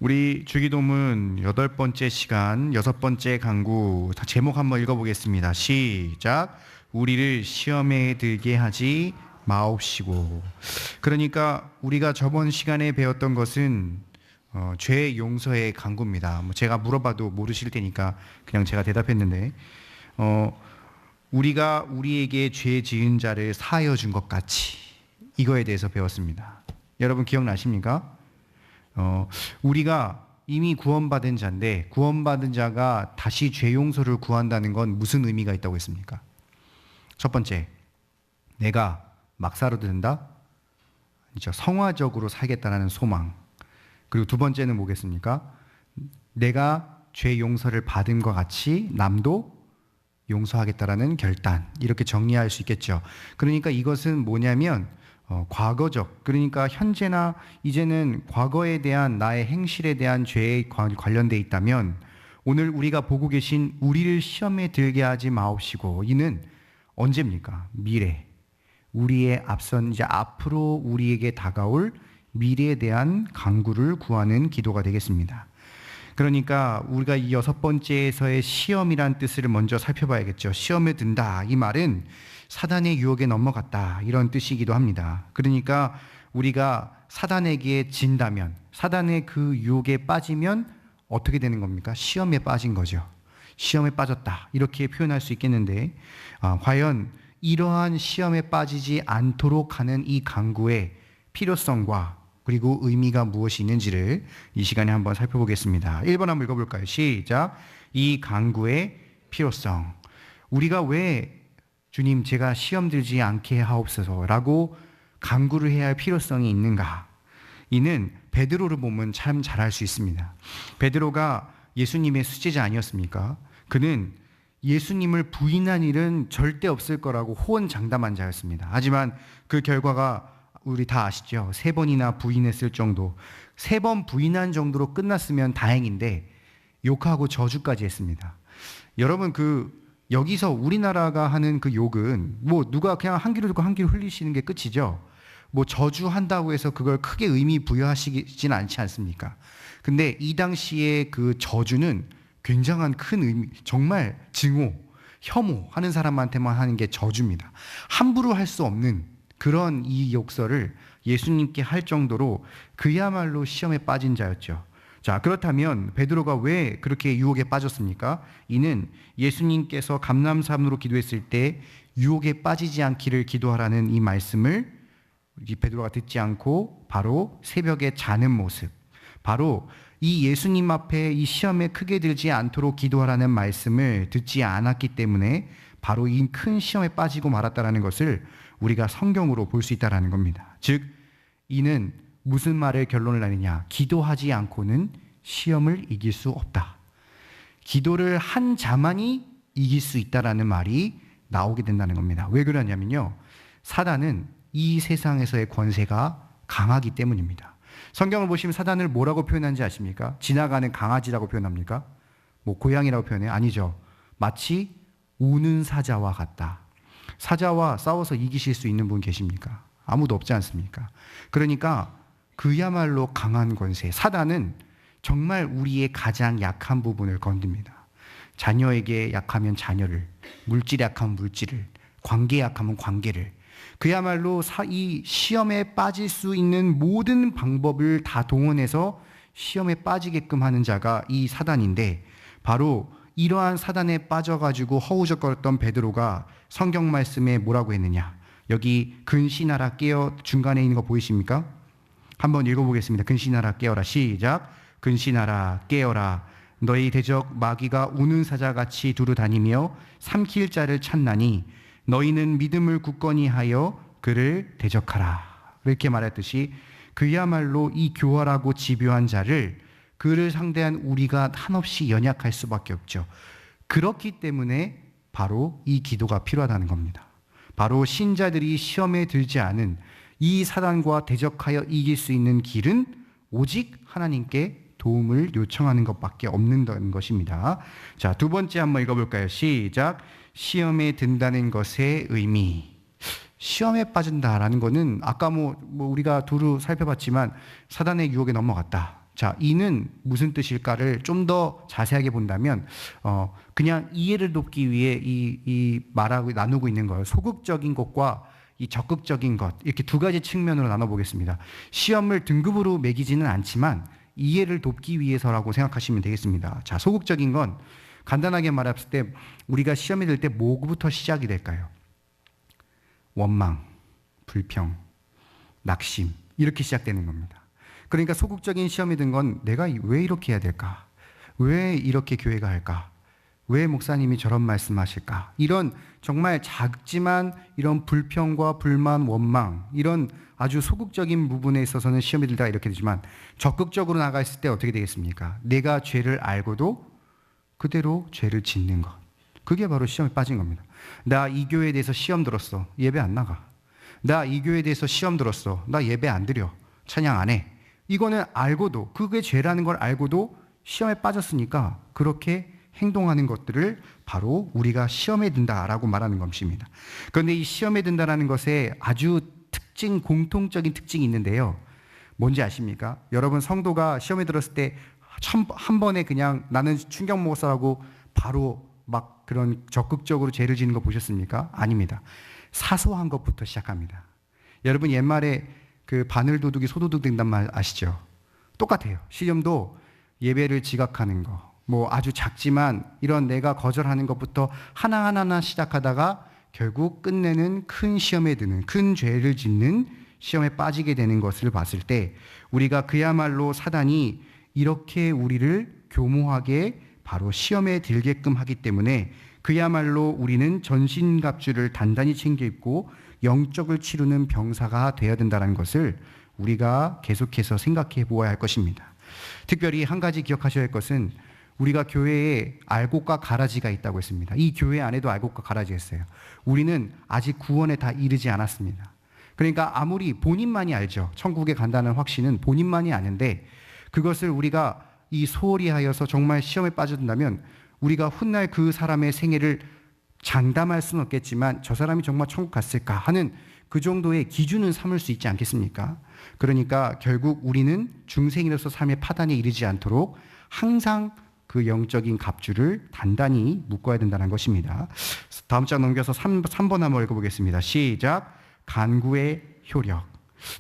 우리 주기도문 8번째 시간 6번째 강구 제목 한번 읽어보겠습니다. 시작. 우리를 시험에 들게 하지 마옵시고. 그러니까 우리가 저번 시간에 배웠던 것은 죄 용서의 강구입니다. 제가 물어봐도 모르실 테니까 그냥 제가 대답했는데 우리가 우리에게 죄 지은 자를 사하여 준 것 같이 이거에 대해서 배웠습니다. 여러분 기억나십니까? 우리가 이미 구원받은 자인데 구원받은 자가 다시 죄 용서를 구한다는 건 무슨 의미가 있다고 했습니까? 첫 번째, 내가 막 살아도 된다? 성화적으로 살겠다는 소망. 그리고 두 번째는 뭐겠습니까? 내가 죄 용서를 받음과 같이 남도 용서하겠다라는 결단. 이렇게 정리할 수 있겠죠. 그러니까 이것은 뭐냐면 과거적, 그러니까 현재나 이제는 과거에 대한 나의 행실에 대한 죄에 관련되어 있다면 오늘 우리가 보고 계신 우리를 시험에 들게 하지 마옵시고, 이는 언제입니까? 미래, 우리의 앞선 이제 앞으로 우리에게 다가올 미래에 대한 강구를 구하는 기도가 되겠습니다. 그러니까 우리가 이 6번째에서의 시험이란 뜻을 먼저 살펴봐야겠죠. 시험에 든다, 이 말은 사단의 유혹에 넘어갔다, 이런 뜻이기도 합니다. 그러니까 우리가 사단에게 진다면, 사단의 그 유혹에 빠지면 어떻게 되는 겁니까? 시험에 빠진 거죠. 시험에 빠졌다, 이렇게 표현할 수 있겠는데 과연 이러한 시험에 빠지지 않도록 하는 이 강구의 필요성과 그리고 의미가 무엇이 있는지를 이 시간에 한번 살펴보겠습니다. 1번 한번 읽어볼까요? 시작. 이 강구의 필요성. 우리가 왜 주님 제가 시험 들지 않게 하옵소서 라고 강구를 해야 할 필요성이 있는가? 이는 베드로를 보면 참 잘 알 수 있습니다. 베드로가 예수님의 수제자 아니었습니까? 그는 예수님을 부인한 일은 절대 없을 거라고 호언장담한 자였습니다. 하지만 그 결과가 우리 다 아시죠? 3번이나 부인했을 정도, 3번 부인한 정도로 끝났으면 다행인데 욕하고 저주까지 했습니다. 여러분 여기서 우리나라가 하는 그 욕은 누가 그냥 한 귀로 듣고 한 귀로 흘리시는 게 끝이죠. 저주한다고 해서 그걸 크게 의미 부여하시진 않지 않습니까? 근데 이 당시에 그 저주는 굉장한 큰 의미, 정말 증오, 혐오하는 사람한테만 하는 게 저주입니다. 함부로 할 수 없는 그런 이 욕설을 예수님께 할 정도로 그야말로 시험에 빠진 자였죠. 자, 그렇다면 베드로가 왜 그렇게 유혹에 빠졌습니까? 이는 예수님께서 감람산으로 기도했을 때 유혹에 빠지지 않기를 기도하라는 이 말씀을 베드로가 듣지 않고 바로 새벽에 자는 모습, 바로 이 예수님 앞에 이 시험에 크게 들지 않도록 기도하라는 말씀을 듣지 않았기 때문에 바로 이 큰 시험에 빠지고 말았다는 것을 우리가 성경으로 볼 수 있다는 겁니다. 즉 이는 무슨 말을 결론을 내느냐? 기도하지 않고는 시험을 이길 수 없다. 기도를 한 자만이 이길 수 있다라는 말이 나오게 된다는 겁니다. 왜 그러냐면요, 사단은 이 세상에서의 권세가 강하기 때문입니다. 성경을 보시면 사단을 뭐라고 표현하는지 아십니까? 지나가는 강아지라고 표현합니까? 고양이라고 표현해요? 아니죠. 마치 우는 사자와 같다. 사자와 싸워서 이기실 수 있는 분 계십니까? 아무도 없지 않습니까? 그러니까 그야말로 강한 권세. 사단은 정말 우리의 가장 약한 부분을 건듭니다. 자녀에게 약하면 자녀를, 물질에 약하면 물질을, 관계에 약하면 관계를, 그야말로 이 시험에 빠질 수 있는 모든 방법을 다 동원해서 시험에 빠지게끔 하는 자가 이 사단인데, 바로 이러한 사단에 빠져가지고 허우적거렸던 베드로가 성경 말씀에 뭐라고 했느냐? 여기 근신하라 깨어 중간에 있는 거 보이십니까? 한번 읽어보겠습니다. 근신하라 깨어라. 시작. 근신하라 깨어라. 너희 대적 마귀가 우는 사자같이 두루 다니며 삼킬 자를 찾나니 너희는 믿음을 굳건히 하여 그를 대적하라. 이렇게 말했듯이 그야말로 이 교활하고 집요한 자를, 그를 상대한 우리가 한없이 연약할 수밖에 없죠. 그렇기 때문에 바로 이 기도가 필요하다는 겁니다. 바로 신자들이 시험에 들지 않은 이 사단과 대적하여 이길 수 있는 길은 오직 하나님께 도움을 요청하는 것밖에 없는 것입니다. 자, 두 번째 한번 읽어볼까요? 시작. 시험에 든다는 것의 의미. 시험에 빠진다라는 것은 아까 우리가 두루 살펴봤지만 사단의 유혹에 넘어갔다. 자, 이는 무슨 뜻일까를 좀 더 자세하게 본다면 그냥 이해를 돕기 위해 말하고 나누고 있는 거예요. 소극적인 것과 이 적극적인 것, 이렇게 두 가지 측면으로 나눠보겠습니다. 시험을 등급으로 매기지는 않지만 이해를 돕기 위해서라고 생각하시면 되겠습니다. 자, 소극적인 건 간단하게 말했을 때 우리가 시험에 들 때 뭐부터 시작이 될까요? 원망, 불평, 낙심, 이렇게 시작되는 겁니다. 그러니까 소극적인 시험에 든 건 내가 왜 이렇게 해야 될까? 왜 이렇게 교회가 할까? 왜 목사님이 저런 말씀하실까? 이런 정말 작지만 이런 불평과 불만, 원망, 이런 아주 소극적인 부분에 있어서는 시험에 들다 이렇게 되지만 적극적으로 나가 있을 때 어떻게 되겠습니까? 내가 죄를 알고도 그대로 죄를 짓는 것. 그게 바로 시험에 빠진 겁니다. 나 이 교회에 대해서 시험 들었어. 예배 안 나가. 나 이 교회에 대해서 시험 들었어. 나 예배 안 드려. 찬양 안 해. 이거는 알고도, 그게 죄라는 걸 알고도 시험에 빠졌으니까 그렇게 행동하는 것들을 바로 우리가 시험에 든다라고 말하는 것입니다. 그런데 이 시험에 든다라는 것에 아주 공통적인 특징이 있는데요. 뭔지 아십니까? 여러분, 성도가 시험에 들었을 때 한 번에 그냥 나는 충격 먹었어라고 바로 막 그런 적극적으로 죄를 지는 거 보셨습니까? 아닙니다. 사소한 것부터 시작합니다. 여러분, 옛말에 그 바늘도둑이 소도둑 된단 말 아시죠? 똑같아요. 시험도 예배를 지각하는 거, 뭐 아주 작지만 이런 내가 거절하는 것부터 하나하나 시작하다가 결국 끝내는 큰 시험에 드는, 큰 죄를 짓는 시험에 빠지게 되는 것을 봤을 때 우리가 그야말로 사단이 이렇게 우리를 교모하게 바로 시험에 들게끔 하기 때문에 그야말로 우리는 전신갑주를 단단히 챙겨 입고 영적을 치르는 병사가 되어야 된다는 것을 우리가 계속해서 생각해 보아야 할 것입니다. 특별히 한 가지 기억하셔야 할 것은 우리가 교회에 알곡과 가라지가 있다고 했습니다. 이 교회 안에도 알곡과 가라지가 있어요. 우리는 아직 구원에 다 이르지 않았습니다. 그러니까 아무리 본인만이 알죠. 천국에 간다는 확신은 본인만이 아는데 그것을 우리가 이 소홀히 하여서 정말 시험에 빠져든다면 우리가 훗날 그 사람의 생애를 장담할 수는 없겠지만 저 사람이 정말 천국 갔을까 하는 그 정도의 기준은 삼을 수 있지 않겠습니까? 그러니까 결국 우리는 중생이로서 삶의 파단에 이르지 않도록 항상 그 영적인 갑주를 단단히 묶어야 된다는 것입니다. 다음 장 넘겨서 3번 한번 읽어보겠습니다. 시작. 간구의 효력.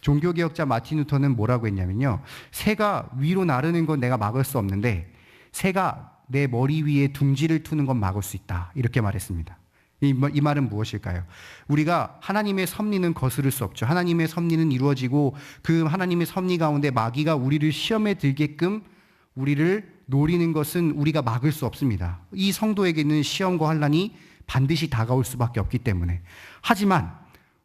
종교개혁자 마틴 루터는 뭐라고 했냐면요. 새가 위로 나르는 건 내가 막을 수 없는데 새가 내 머리 위에 둥지를 트는 건 막을 수 있다. 이렇게 말했습니다. 이 말은 무엇일까요? 우리가 하나님의 섭리는 거스를 수 없죠. 하나님의 섭리는 이루어지고 그 하나님의 섭리 가운데 마귀가 우리를 시험에 들게끔 우리를 노리는 것은 우리가 막을 수 없습니다. 이 성도에게는 시험과 환난이 반드시 다가올 수밖에 없기 때문에. 하지만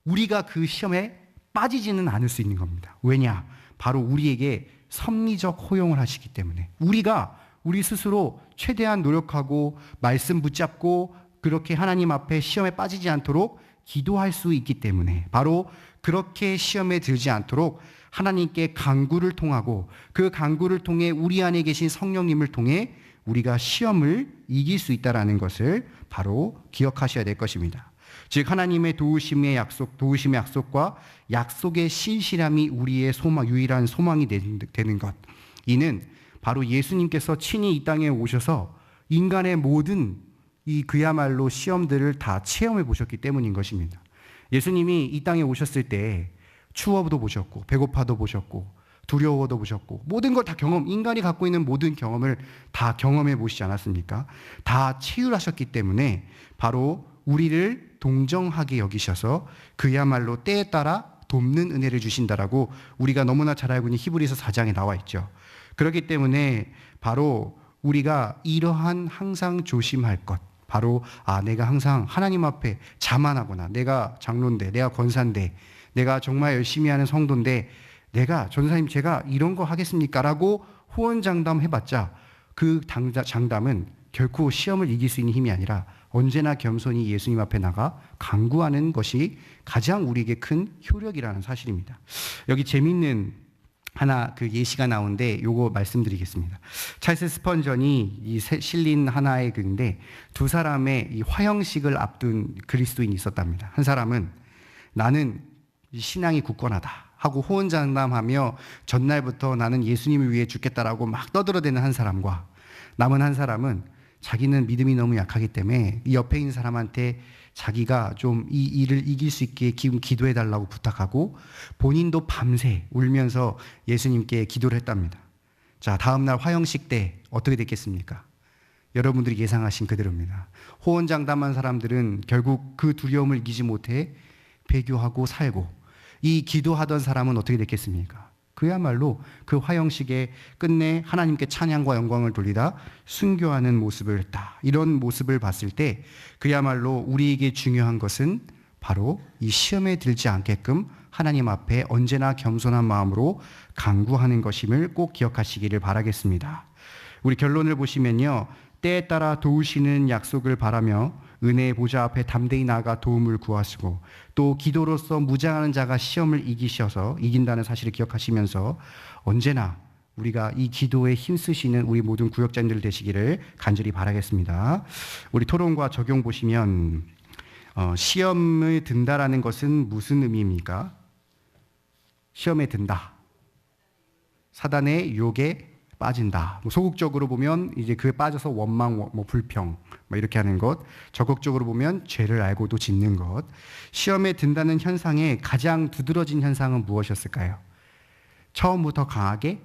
우리가 그 시험에 빠지지는 않을 수 있는 겁니다. 왜냐? 바로 우리에게 섭리적 허용을 하시기 때문에 우리가 우리 스스로 최대한 노력하고 말씀 붙잡고 그렇게 하나님 앞에 시험에 빠지지 않도록 기도할 수 있기 때문에 바로 그렇게 시험에 들지 않도록 하나님께 간구를 통하고 그 간구를 통해 우리 안에 계신 성령님을 통해 우리가 시험을 이길 수 있다는 것을 바로 기억하셔야 될 것입니다. 즉 하나님의 도우심의 약속과 약속의 신실함이 우리의 유일한 소망이 되는 것. 이는 바로 예수님께서 친히 이 땅에 오셔서 인간의 모든 그야말로 시험들을 다 체험해 보셨기 때문인 것입니다. 예수님이 이 땅에 오셨을 때 추워도 보셨고 배고파도 보셨고 두려워도 보셨고 모든 걸 다 인간이 갖고 있는 모든 경험을 다 경험해 보시지 않았습니까? 다 체휼하셨기 때문에 바로 우리를 동정하게 여기셔서 그야말로 때에 따라 돕는 은혜를 주신다라고 우리가 너무나 잘 알고 있는 히브리서 4장에 나와 있죠. 그렇기 때문에 바로 우리가 이러한 항상 조심할 것, 바로 내가 항상 하나님 앞에 자만하거나 내가 장로인데 내가 권사인데 내가 정말 열심히 하는 성도인데 내가 전사님 제가 이런 거 하겠습니까? 라고 호언장담 해봤자 그 장담은 결코 시험을 이길 수 있는 힘이 아니라 언제나 겸손히 예수님 앞에 나가 간구하는 것이 가장 우리에게 큰 효력이라는 사실입니다. 여기 재미있는 하나 그 예시가 나오는데 요거 말씀드리겠습니다. 찰스 스펀전이 실린 하나의 글인데 두 사람의 이 화형식을 앞둔 그리스도인이 있었답니다. 한 사람은 나는 신앙이 굳건하다 하고 호언장담하며 전날부터 나는 예수님을 위해 죽겠다라고 막 떠들어대는 한 사람과, 남은 한 사람은 자기는 믿음이 너무 약하기 때문에 이 옆에 있는 사람한테 자기가 좀 이 일을 이길 수 있게 기도해 달라고 부탁하고 본인도 밤새 울면서 예수님께 기도를 했답니다. 자, 다음날 화형식 때 어떻게 됐겠습니까? 여러분들이 예상하신 그대로입니다. 호언장담한 사람들은 결국 그 두려움을 이기지 못해 배교하고 살고, 이 기도하던 사람은 어떻게 됐겠습니까? 그야말로 그 화형식에 끝내 하나님께 찬양과 영광을 돌리다 순교하는 모습을 했다. 이런 모습을 봤을 때 그야말로 우리에게 중요한 것은 바로 이 시험에 들지 않게끔 하나님 앞에 언제나 겸손한 마음으로 간구하는 것임을 꼭 기억하시기를 바라겠습니다. 우리 결론을 보시면요, 때에 따라 도우시는 약속을 바라며 은혜의 보좌 앞에 담대히 나아가 도움을 구하시고, 또 기도로서 무장하는 자가 시험을 이긴다는 사실을 기억하시면서 언제나 우리가 이 기도에 힘쓰시는 우리 모든 구역자님들 되시기를 간절히 바라겠습니다. 우리 토론과 적용 보시면 시험을 든다라는 것은 무슨 의미입니까? 시험에 든다. 사단의 유혹에 빠진다. 소극적으로 보면 이제 그에 빠져서 원망, 불평, 이렇게 하는 것. 적극적으로 보면 죄를 알고도 짓는 것. 시험에 든다는 현상의 가장 두드러진 현상은 무엇이었을까요? 처음부터 강하게?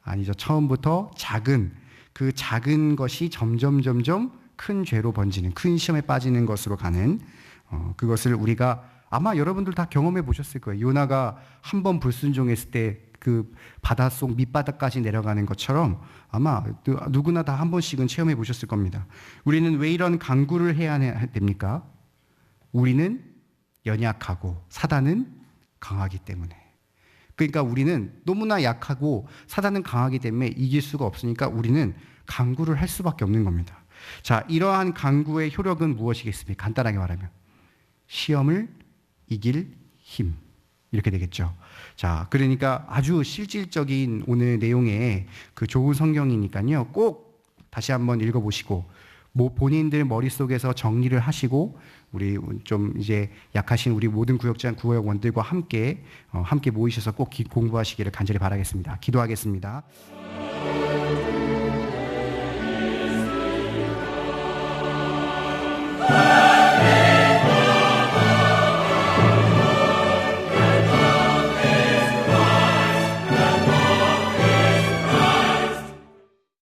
아니죠. 처음부터 그 작은 것이 점점 큰 죄로 번지는, 큰 시험에 빠지는 것으로 가는, 그것을 우리가 아마 여러분들 다 경험해 보셨을 거예요. 요나가 한 번 불순종했을 때 그 바닷속 밑바닥까지 내려가는 것처럼 아마 누구나 다 한 번씩은 체험해 보셨을 겁니다. 우리는 왜 이런 간구를 해야 됩니까? 우리는 연약하고 사단은 강하기 때문에. 그러니까 우리는 너무나 약하고 사단은 강하기 때문에 이길 수가 없으니까 우리는 간구를 할 수밖에 없는 겁니다. 자, 이러한 간구의 효력은 무엇이겠습니까? 간단하게 말하면 시험을 이길 힘, 이렇게 되겠죠. 자, 그러니까 아주 실질적인 오늘 내용의 그 좋은 성경이니까요, 꼭 다시 한번 읽어보시고 본인들 머릿속에서 정리를 하시고 우리 좀 이제 약하신 우리 모든 구역원들과 함께 모이셔서 꼭 공부하시기를 간절히 바라겠습니다. 기도하겠습니다.